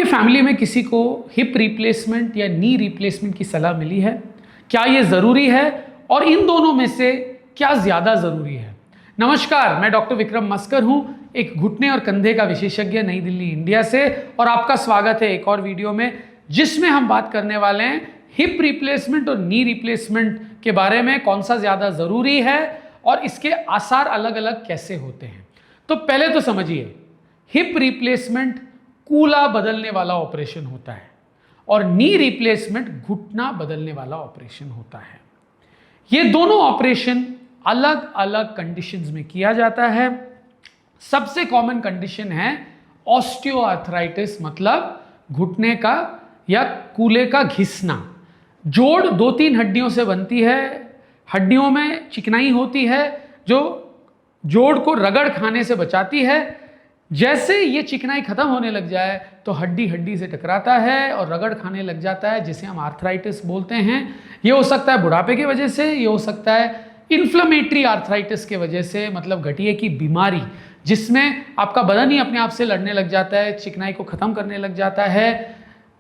Family में किसी को हिप रिप्लेसमेंट या नी रिप्लेसमेंट की सलाह मिली है? क्या ये ज़रूरी है और इन दोनों में से क्या ज़्यादा ज़रूरी है? नमस्कार, मैं डॉक्टर विक्रम मस्कर हूं, एक घुटने और कंधे का विशेषज्ञ, नई दिल्ली, इंडिया से, और आपका स्वागत है एक और वीडियो में जिसमें हम बात करने वाले हैं हिप रिप्लेसमेंट और नी रिप्लेसमेंट के बारे में। कौन सा ज़्यादा ज़रूरी है और इसके आसार अलग अलग कैसे होते हैं। तो पहले तो समझिए, हिप रिप्लेसमेंट कूला बदलने वाला ऑपरेशन होता है और नी रिप्लेसमेंट घुटना बदलने वाला ऑपरेशन होता है। ये दोनों ऑपरेशन अलग अलग कंडीशंस में किया जाता है। सबसे कॉमन कंडीशन है ऑस्टियोआर्थराइटिस, मतलब घुटने का या कूले का घिसना। जोड़ 2-3 हड्डियों से बनती है, हड्डियों में चिकनाई होती है जो जोड़ को रगड़ खाने से बचाती है। जैसे ये चिकनाई खत्म होने लग जाए तो हड्डी हड्डी से टकराता है और रगड़ खाने लग जाता है, जिसे हम आर्थराइटिस बोलते हैं। ये हो सकता है बुढ़ापे की वजह से, ये हो सकता है इन्फ्लेमेटरी आर्थराइटिस के वजह से, मतलब गठिए की बीमारी, जिसमें आपका बदन ही अपने आप से लड़ने लग जाता है, चिकनाई को ख़त्म करने लग जाता है।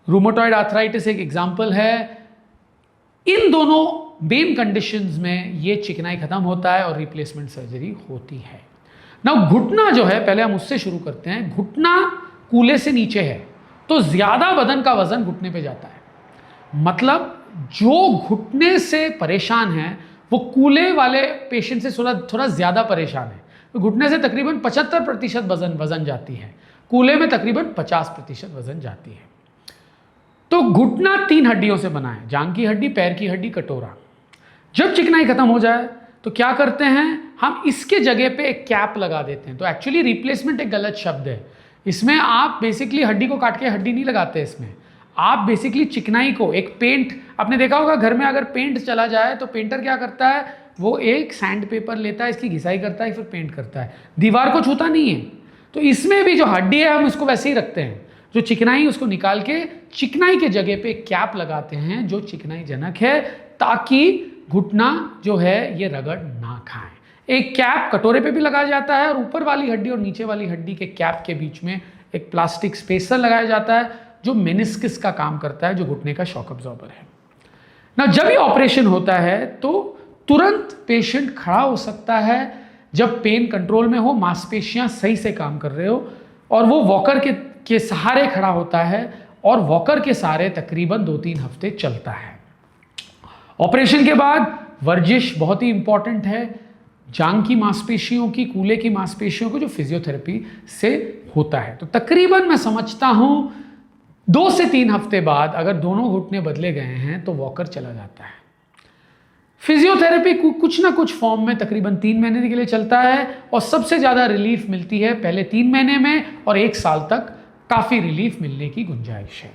रूमेटॉइड आर्थराइटिस एक एग्जाम्पल है। इन दोनों मेन कंडीशंस में ये चिकनाई खत्म होता है और रिप्लेसमेंट सर्जरी होती है। ना घुटना जो है, पहले हम उससे शुरू करते हैं। घुटना कूले से नीचे है तो ज़्यादा बदन का वजन घुटने पे जाता है। मतलब जो घुटने से परेशान है वो कूले वाले पेशेंट से थोड़ा ज़्यादा परेशान है। तो घुटने से तकरीबन 75% वजन जाती है, कूले में तकरीबन 50% वजन जाती है। तो घुटना 3 हड्डियों से बना है, जांघ की हड्डी, पैर की हड्डी, कटोरा। जब चिकनाई खत्म हो जाए तो क्या करते हैं, हम इसके जगह पे एक कैप लगा देते हैं। तो एक्चुअली रिप्लेसमेंट एक गलत शब्द है। इसमें आप बेसिकली हड्डी को काट के हड्डी नहीं लगाते। इसमें आप बेसिकली चिकनाई को, एक पेंट, आपने देखा होगा घर में अगर पेंट चला जाए तो पेंटर क्या करता है, वो एक सैंड पेपर लेता है, इसकी घिसाई करता है, फिर पेंट करता है, दीवार को छूता नहीं है। तो इसमें भी जो हड्डी है हम इसको वैसे ही रखते हैं। जो चिकनाई उसको निकाल के चिकनाई के जगह पे कैप लगाते हैं जो चिकनाई जनक है, ताकि घुटना जो है ये रगड़ ना खाए। एक कैप कटोरे पे भी लगाया जाता है और ऊपर वाली हड्डी और नीचे वाली हड्डी के कैप के बीच में एक प्लास्टिक स्पेसर लगाया जाता है जो मेनिस्कस का काम करता है, जो घुटने का शॉक अब्जॉर्बर है ना। जब ये ऑपरेशन होता है तो तुरंत पेशेंट खड़ा हो सकता है जब पेन कंट्रोल में हो, मांसपेशियां सही से काम कर रहे हो, और वो वॉकर के सहारे खड़ा होता है और वॉकर के सहारे तकरीबन 2-3 हफ्ते चलता है। ऑपरेशन के बाद वर्जिश बहुत ही इंपॉर्टेंट है। जांघ की मांसपेशियों की, कूले की मांसपेशियों को जो फिजियोथेरेपी से होता है। तो तकरीबन मैं समझता हूँ 2 से 3 हफ्ते बाद अगर दोनों घुटने बदले गए हैं तो वॉकर चला जाता है। फिजियोथेरेपी कुछ ना कुछ फॉर्म में तकरीबन 3 महीने के लिए चलता है और सबसे ज़्यादा रिलीफ मिलती है पहले 3 महीने में, और 1 साल तक काफ़ी रिलीफ मिलने की गुंजाइश है।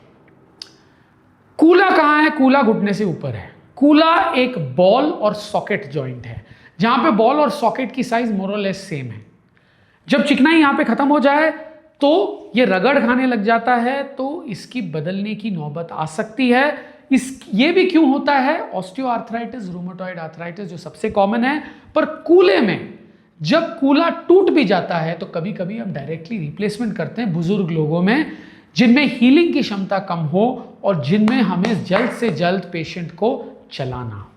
कूला कहाँ है? कूला घुटने से ऊपर है। कूला एक बॉल और सॉकेट जॉइंट है, जहाँ पे बॉल और सॉकेट की साइज मोर और लेस सेम है। जब चिकनाई यहाँ पे खत्म हो जाए तो ये रगड़ खाने लग जाता है, तो इसकी बदलने की नौबत आ सकती है। ये भी क्यों होता है? ऑस्टियोआर्थराइटिस, रूमेटॉइड आर्थराइटिस जो सबसे कॉमन है, पर कूले में जब कूला टूट भी जाता है तो कभी कभी हम डायरेक्टली रिप्लेसमेंट करते हैं बुजुर्ग लोगों में, जिनमें हीलिंग की क्षमता कम हो और जिनमें हमें जल्द से जल्द पेशेंट को चलाना हो।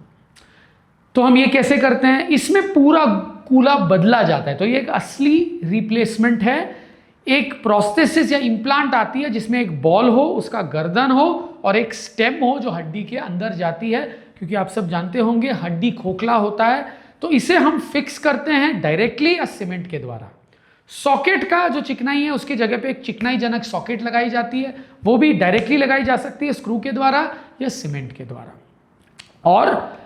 तो हम ये कैसे करते हैं? इसमें पूरा कूला बदला जाता है। तो ये एक असली रिप्लेसमेंट है। एक प्रोस्थेसिस या इम्प्लांट आती है जिसमें एक बॉल हो, उसका गर्दन हो और एक स्टेम हो जो हड्डी के अंदर जाती है, क्योंकि आप सब जानते होंगे हड्डी खोखला होता है। तो इसे हम फिक्स करते हैं डायरेक्टली या सीमेंट के द्वारा। सॉकेट का जो चिकनाई है उसकी जगह पे एक चिकनाई जनक सॉकेट लगाई जाती है, वो भी डायरेक्टली लगाई जा सकती है स्क्रू के द्वारा या सीमेंट के द्वारा। और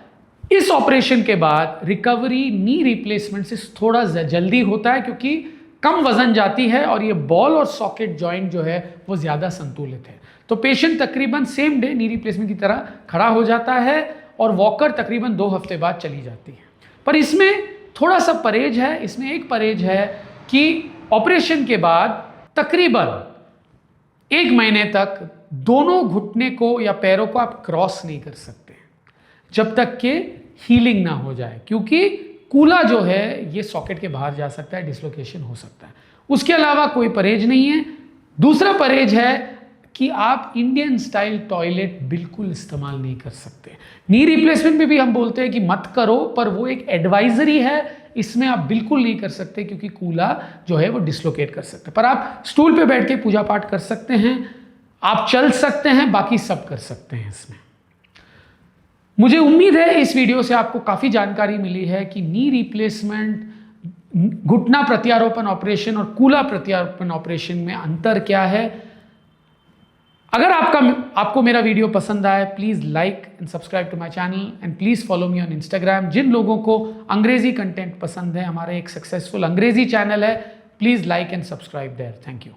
इस ऑपरेशन के बाद रिकवरी नी रिप्लेसमेंट से थोड़ा जल्दी होता है, क्योंकि कम वजन जाती है और ये बॉल और सॉकेट जॉइंट जो है वो ज़्यादा संतुलित है। तो पेशेंट तकरीबन सेम डे नी रिप्लेसमेंट की तरह खड़ा हो जाता है और वॉकर तकरीबन 2 हफ्ते बाद चली जाती है। पर इसमें थोड़ा सा परहेज है। इसमें एक परहेज है कि ऑपरेशन के बाद तकरीबन 1 महीने तक दोनों घुटने को या पैरों को आप क्रॉस नहीं कर सकते जब तक कि हीलिंग ना हो जाए, क्योंकि कूला जो है ये सॉकेट के बाहर जा सकता है, डिसलोकेशन हो सकता है। उसके अलावा कोई परहेज नहीं है। दूसरा परहेज है कि आप इंडियन स्टाइल टॉयलेट बिल्कुल इस्तेमाल नहीं कर सकते। नी रिप्लेसमेंट में भी हम बोलते हैं कि मत करो, पर वो एक एडवाइजरी है, इसमें आप बिल्कुल नहीं कर सकते क्योंकि कूला जो है वो डिसलोकेट कर सकते हैं। पर आप स्टूल पे बैठ के पूजा पाठ कर सकते हैं, आप चल सकते हैं, बाकी सब कर सकते हैं इसमें। मुझे उम्मीद है इस वीडियो से आपको काफ़ी जानकारी मिली है कि नी रिप्लेसमेंट, घुटना प्रत्यारोपण ऑपरेशन और कूला प्रत्यारोपण ऑपरेशन में अंतर क्या है। अगर आपको मेरा वीडियो पसंद आए, please like and subscribe to my channel and please follow me on Instagram. जिन लोगों को अंग्रेजी कंटेंट पसंद है, हमारा एक सक्सेसफुल अंग्रेजी चैनल है, please like and subscribe there. Thank you.